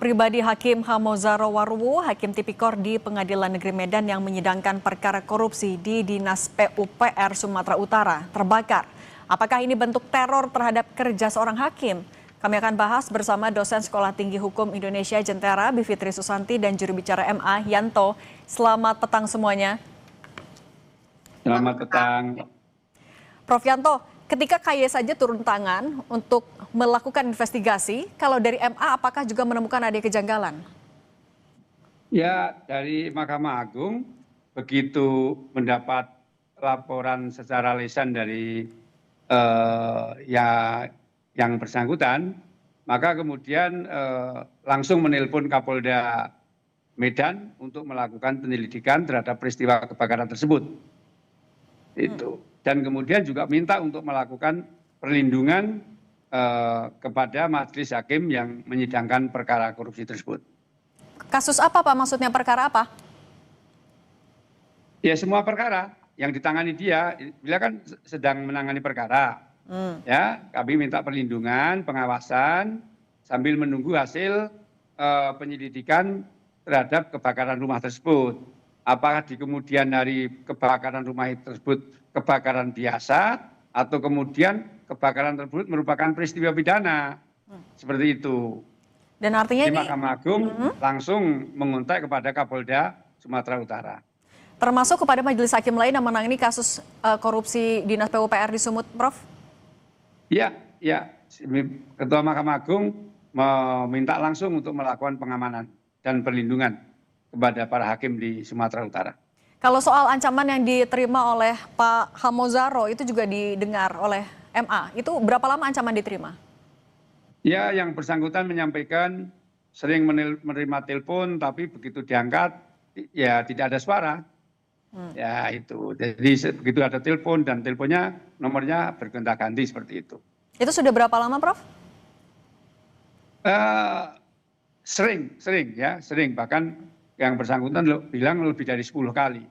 pribadi Hakim Hamozaro Waruwu, Hakim Tipikor di Pengadilan Negeri Medan yang menyidangkan perkara korupsi di Dinas PUPR Sumatera Utara terbakar. Apakah ini bentuk teror terhadap kerja seorang hakim? Kami akan bahas bersama dosen Sekolah Tinggi Hukum Indonesia Jentera, Bivitri Susanti, dan juru bicara MA, Yanto. Selamat petang semuanya. Selamat petang. Prof Yanto, ketika KY saja turun tangan untuk melakukan investigasi, kalau dari MA apakah juga menemukan ada kejanggalan? Ya, dari Mahkamah Agung begitu mendapat laporan secara lisan dari yang bersangkutan, maka kemudian langsung menelpon Kapolda Medan untuk melakukan penyelidikan terhadap peristiwa kebakaran tersebut. Dan kemudian juga minta untuk melakukan perlindungan kepada majelis hakim yang menyidangkan perkara korupsi tersebut. Kasus apa Pak? Maksudnya perkara apa? Ya semua perkara yang ditangani dia kan sedang menangani perkara. Ya, kami minta perlindungan, pengawasan sambil menunggu hasil penyelidikan terhadap kebakaran rumah tersebut. Apakah di kemudian hari kebakaran rumah tersebut kebakaran biasa atau kemudian kebakaran tersebut merupakan peristiwa pidana. Seperti itu. Dan artinya di Mahkamah Agung langsung mengontak kepada Kapolda Sumatera Utara. Termasuk kepada majelis hakim lain yang menangani kasus korupsi Dinas PUPR di Sumut, Prof? Ya. Ketua Mahkamah Agung meminta langsung untuk melakukan pengamanan dan perlindungan kepada para hakim di Sumatera Utara. Kalau soal ancaman yang diterima oleh Pak Hamozaro itu juga didengar oleh MA. Itu berapa lama ancaman diterima? Ya, yang bersangkutan menyampaikan sering menerima telepon, tapi begitu diangkat, ya tidak ada suara. Ya itu, jadi begitu ada telepon dan teleponnya nomornya bergonta-ganti seperti itu. Itu sudah berapa lama, Prof? Sering, bahkan yang bersangkutan bilang lebih dari 10 kali.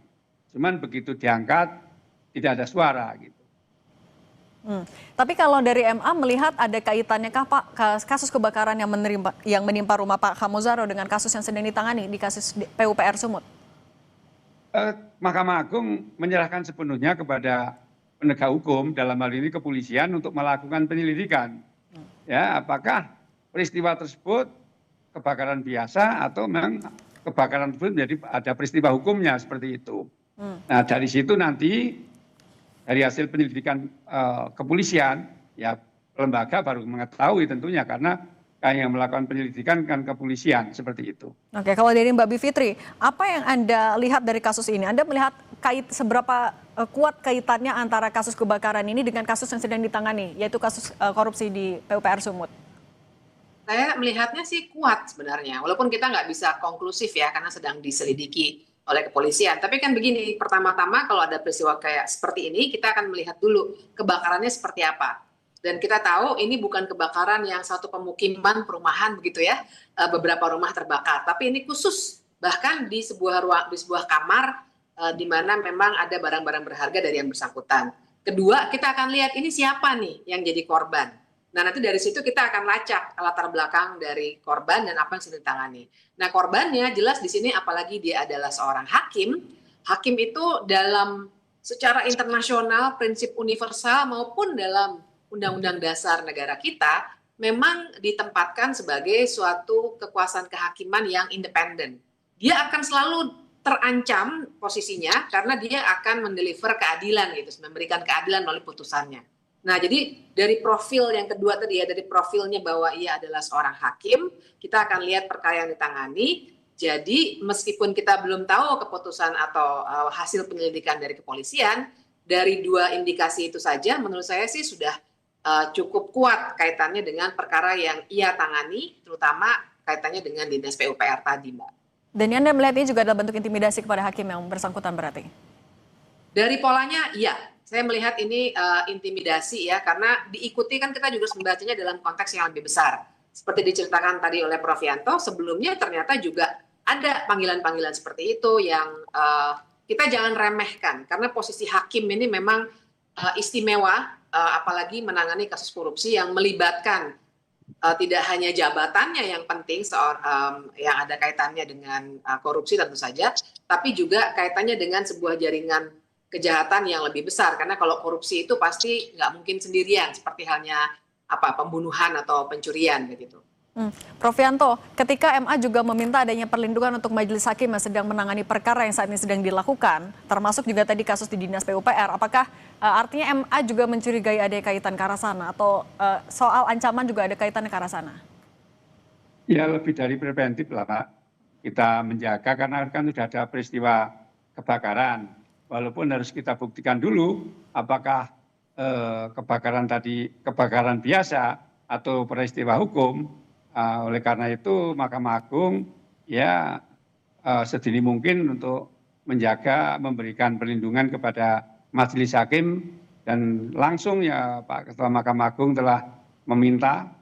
Cuman begitu diangkat tidak ada suara gitu. Tapi kalau dari MA melihat ada kaitannya kah Pak kasus kebakaran yang menimpa rumah Pak Hamozaro dengan kasus yang sedang ditangani di kasus PUPR Sumut? Mahkamah Agung menyerahkan sepenuhnya kepada penegak hukum, dalam hal ini kepolisian, untuk melakukan penyelidikan. Ya, apakah peristiwa tersebut kebakaran biasa atau memang kebakaran tersebut menjadi ada peristiwa hukumnya seperti itu. Nah, dari situ nanti dari hasil penyelidikan kepolisian, ya lembaga baru mengetahui tentunya, karena yang melakukan penyelidikan kan kepolisian seperti itu. Oke, kalau dari Mbak Bivitri, apa yang Anda lihat dari kasus ini? Anda melihat seberapa kuat kaitannya antara kasus kebakaran ini dengan kasus yang sedang ditangani, yaitu kasus korupsi di PUPR Sumut? Saya melihatnya sih kuat sebenarnya, walaupun kita nggak bisa konklusif ya, karena sedang diselidiki oleh kepolisian. Tapi kan begini, pertama-tama kalau ada peristiwa kayak seperti ini, kita akan melihat dulu kebakarannya seperti apa. Dan kita tahu ini bukan kebakaran yang satu pemukiman perumahan begitu ya, beberapa rumah terbakar. Tapi ini khusus bahkan di sebuah kamar di mana memang ada barang-barang berharga dari yang bersangkutan. Kedua, kita akan lihat ini siapa nih yang jadi korban. Nah, nanti dari situ kita akan lacak latar belakang dari korban dan apa yang sudah ditangani. Nah, korbannya jelas di sini, apalagi dia adalah seorang hakim. Hakim itu dalam secara internasional, prinsip universal maupun dalam Undang-Undang Dasar negara kita memang ditempatkan sebagai suatu kekuasaan kehakiman yang independen. Dia akan selalu terancam posisinya karena dia akan mendeliver keadilan gitu, memberikan keadilan melalui putusannya. Nah, jadi dari profil yang kedua tadi ya, dari profilnya bahwa ia adalah seorang hakim, kita akan lihat perkara yang ditangani. Jadi meskipun kita belum tahu keputusan atau hasil penyelidikan dari kepolisian, dari dua indikasi itu saja menurut saya sih sudah cukup kuat kaitannya dengan perkara yang ia tangani, terutama kaitannya dengan Dinas PUPR tadi, Mbak. Dan Anda melihat ini juga adalah bentuk intimidasi kepada hakim yang bersangkutan berarti? Dari polanya, iya. Saya melihat ini intimidasi ya, karena diikuti kan kita juga membacanya dalam konteks yang lebih besar. Seperti diceritakan tadi oleh Prof Yanto, sebelumnya ternyata juga ada panggilan-panggilan seperti itu yang kita jangan remehkan. Karena posisi hakim ini memang istimewa, apalagi menangani kasus korupsi yang melibatkan tidak hanya jabatannya yang penting yang ada kaitannya dengan korupsi tentu saja, tapi juga kaitannya dengan sebuah jaringan kejahatan yang lebih besar. Karena kalau korupsi itu pasti nggak mungkin sendirian, seperti halnya pembunuhan atau pencurian begitu. Prof Yanto, ketika MA juga meminta adanya perlindungan untuk majelis hakim yang sedang menangani perkara yang saat ini sedang dilakukan, termasuk juga tadi kasus di Dinas PUPR, apakah artinya MA juga mencurigai ada kaitan ke arah sana atau soal ancaman juga ada kaitannya ke arah sana? Ya lebih dari preventif lah Pak. Kita menjaga karena kan sudah ada peristiwa kebakaran. Walaupun harus kita buktikan dulu apakah kebakaran tadi kebakaran biasa atau peristiwa hukum. Oleh karena itu Mahkamah Agung ya sedini mungkin untuk menjaga memberikan perlindungan kepada majelis hakim dan langsung ya Pak Ketua Mahkamah Agung telah meminta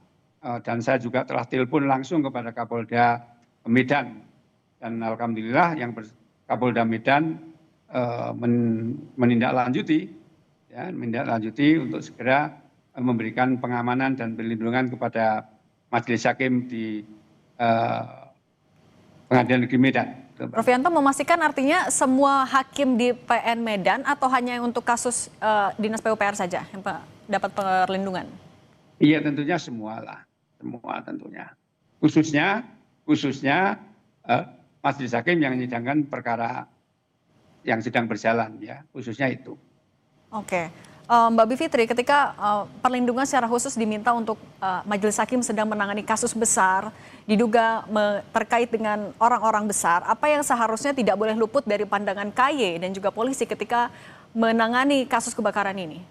dan saya juga telah telepon langsung kepada Kapolda Medan dan alhamdulillah yang Kapolda Medan menindaklanjuti untuk segera memberikan pengamanan dan perlindungan kepada majelis hakim di Pengadilan Negeri Medan. Prof Yanto memastikan artinya semua hakim di PN Medan atau hanya untuk kasus Dinas PUPR saja yang dapat perlindungan? Iya tentunya semua tentunya. Khususnya majelis hakim yang menyidangkan perkara yang sedang berjalan ya, khususnya itu. Oke. Mbak Bivitri, ketika perlindungan secara khusus diminta untuk majelis hakim sedang menangani kasus besar, diduga terkait dengan orang-orang besar, apa yang seharusnya tidak boleh luput dari pandangan KY dan juga polisi ketika menangani kasus kebakaran ini?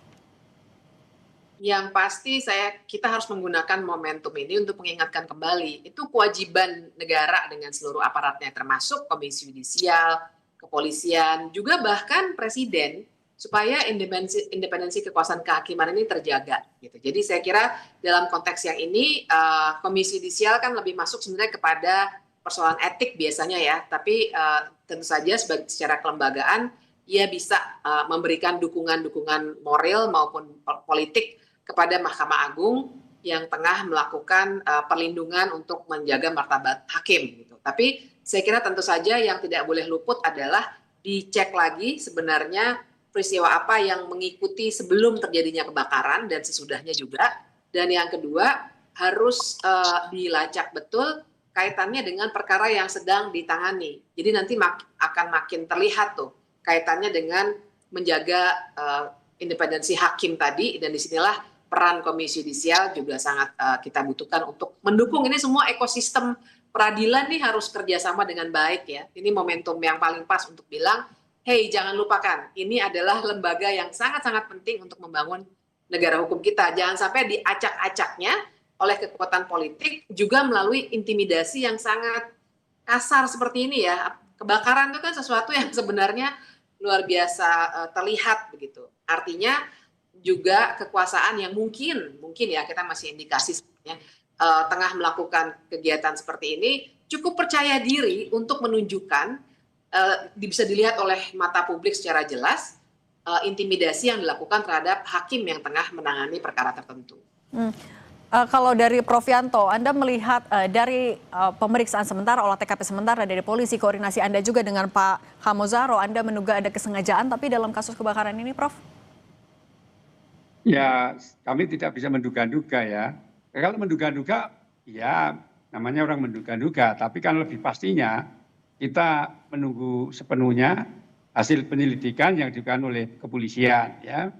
Yang pasti kita harus menggunakan momentum ini untuk mengingatkan kembali, itu kewajiban negara dengan seluruh aparatnya, termasuk Komisi Yudisial, Kepolisian, juga bahkan Presiden, supaya independensi kekuasaan kehakiman ini terjaga gitu. Jadi saya kira dalam konteks yang ini Komisi Yudisial kan lebih masuk sebenarnya kepada persoalan etik biasanya ya, tapi tentu saja secara kelembagaan ia bisa memberikan dukungan moral maupun politik kepada Mahkamah Agung yang tengah melakukan perlindungan untuk menjaga martabat hakim gitu. Tapi saya kira tentu saja yang tidak boleh luput adalah dicek lagi sebenarnya peristiwa apa yang mengikuti sebelum terjadinya kebakaran dan sesudahnya juga. Dan yang kedua, harus dilacak betul kaitannya dengan perkara yang sedang ditangani. Jadi nanti akan makin terlihat tuh kaitannya dengan menjaga independensi hakim tadi, dan disinilah peran Komisi Yudisial juga sangat kita butuhkan untuk mendukung ini semua ekosistem peradilan nih harus kerjasama dengan baik ya. Ini momentum yang paling pas untuk bilang, hey, jangan lupakan, ini adalah lembaga yang sangat-sangat penting untuk membangun negara hukum kita. Jangan sampai diacak-acaknya oleh kekuatan politik, juga melalui intimidasi yang sangat kasar seperti ini ya. Kebakaran itu kan sesuatu yang sebenarnya luar biasa terlihat begitu. Artinya juga kekuasaan yang mungkin ya, kita masih indikasi sebenarnya tengah melakukan kegiatan seperti ini, cukup percaya diri untuk menunjukkan bisa dilihat oleh mata publik secara jelas intimidasi yang dilakukan terhadap hakim yang tengah menangani perkara tertentu. Kalau dari Prof Yanto, Anda melihat dari pemeriksaan sementara, olah TKP sementara dari polisi, koordinasi Anda juga dengan Pak Hamozaro, Anda menduga ada kesengajaan tapi dalam kasus kebakaran ini, Prof? Ya, kami tidak bisa menduga-duga ya. Kalau menduga-duga, ya namanya orang menduga-duga, tapi kan lebih pastinya kita menunggu sepenuhnya hasil penyelidikan yang dilakukan oleh kepolisian ya.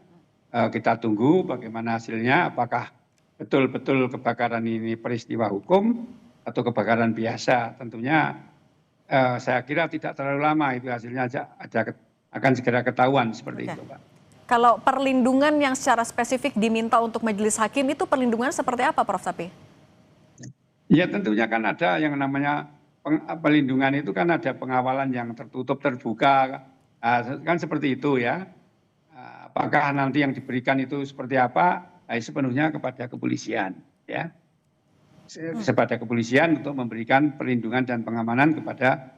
Kita tunggu bagaimana hasilnya, apakah betul-betul kebakaran ini peristiwa hukum atau kebakaran biasa. Tentunya saya kira tidak terlalu lama itu hasilnya akan segera ketahuan seperti itu Pak. Kalau perlindungan yang secara spesifik diminta untuk majelis hakim itu perlindungan seperti apa Prof Sapi? Ya tentunya kan ada yang namanya pelindungan itu kan ada pengawalan yang tertutup terbuka kan seperti itu ya. Apakah nanti yang diberikan itu seperti apa? Sepenuhnya kepada kepolisian ya. Kepada kepolisian untuk memberikan perlindungan dan pengamanan kepada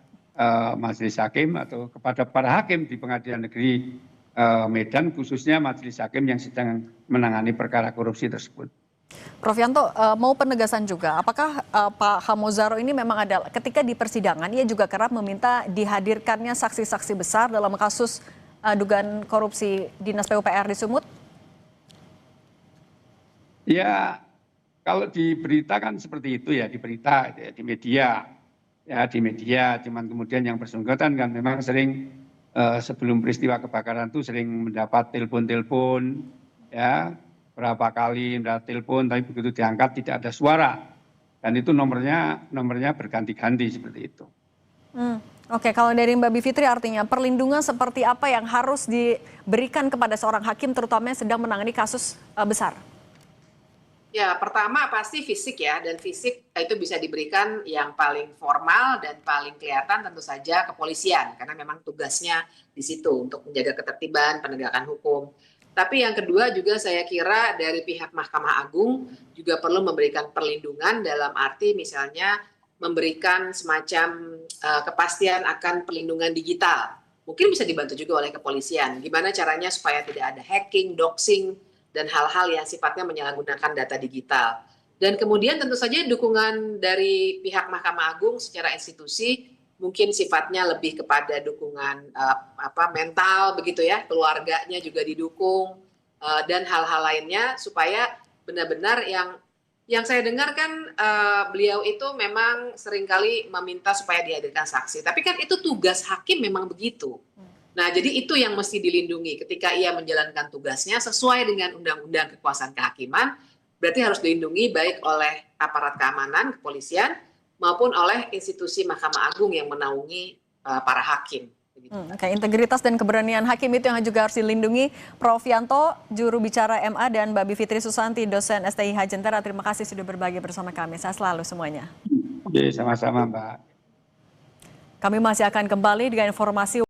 majelis hakim atau kepada para hakim di Pengadilan Negeri Medan, khususnya majelis hakim yang sedang menangani perkara korupsi tersebut. Prof Yanto, mau penegasan juga, apakah Pak Hamozaro ini memang ada ketika di persidangan ia juga kerap meminta dihadirkannya saksi-saksi besar dalam kasus dugaan korupsi Dinas PUPR di Sumut? Ya, kalau di berita kan seperti itu ya, di berita, ya, di media. Ya, di media, cuman kemudian yang bersangkutan kan memang sering sebelum peristiwa kebakaran itu sering mendapat telepon-telepon, ya, berapa kali mendapat telepon, tapi begitu diangkat tidak ada suara. Dan itu nomornya berganti-ganti seperti itu. Oke, kalau dari Mbak Bivitri artinya perlindungan seperti apa yang harus diberikan kepada seorang hakim terutama yang sedang menangani kasus besar? Ya, pertama pasti fisik ya, dan fisik itu bisa diberikan yang paling formal dan paling kelihatan tentu saja kepolisian, karena memang tugasnya di situ untuk menjaga ketertiban, penegakan hukum. Tapi yang kedua juga saya kira dari pihak Mahkamah Agung juga perlu memberikan perlindungan dalam arti misalnya memberikan semacam kepastian akan perlindungan digital. Mungkin bisa dibantu juga oleh kepolisian. Gimana caranya supaya tidak ada hacking, doxing, dan hal-hal yang sifatnya menyalahgunakan data digital. Dan kemudian tentu saja dukungan dari pihak Mahkamah Agung secara institusi mungkin sifatnya lebih kepada dukungan mental begitu ya, keluarganya juga didukung dan hal-hal lainnya supaya benar-benar yang saya dengar kan beliau itu memang seringkali meminta supaya dihadirkan saksi. Tapi kan itu tugas hakim memang begitu. Nah, jadi itu yang mesti dilindungi ketika ia menjalankan tugasnya sesuai dengan Undang-Undang Kekuasaan Kehakiman, berarti harus dilindungi baik oleh aparat keamanan, kepolisian, maupun oleh institusi Mahkamah Agung yang menaungi para hakim. Oke, integritas dan keberanian hakim itu yang juga harus dilindungi. Prof Yanto, juru bicara MA, dan Mbak Bivitri Susanti, dosen STIH Jentera, terima kasih sudah berbagi bersama kami. Sehat selalu semuanya. Oke, sama-sama Mbak. Kami masih akan kembali dengan informasi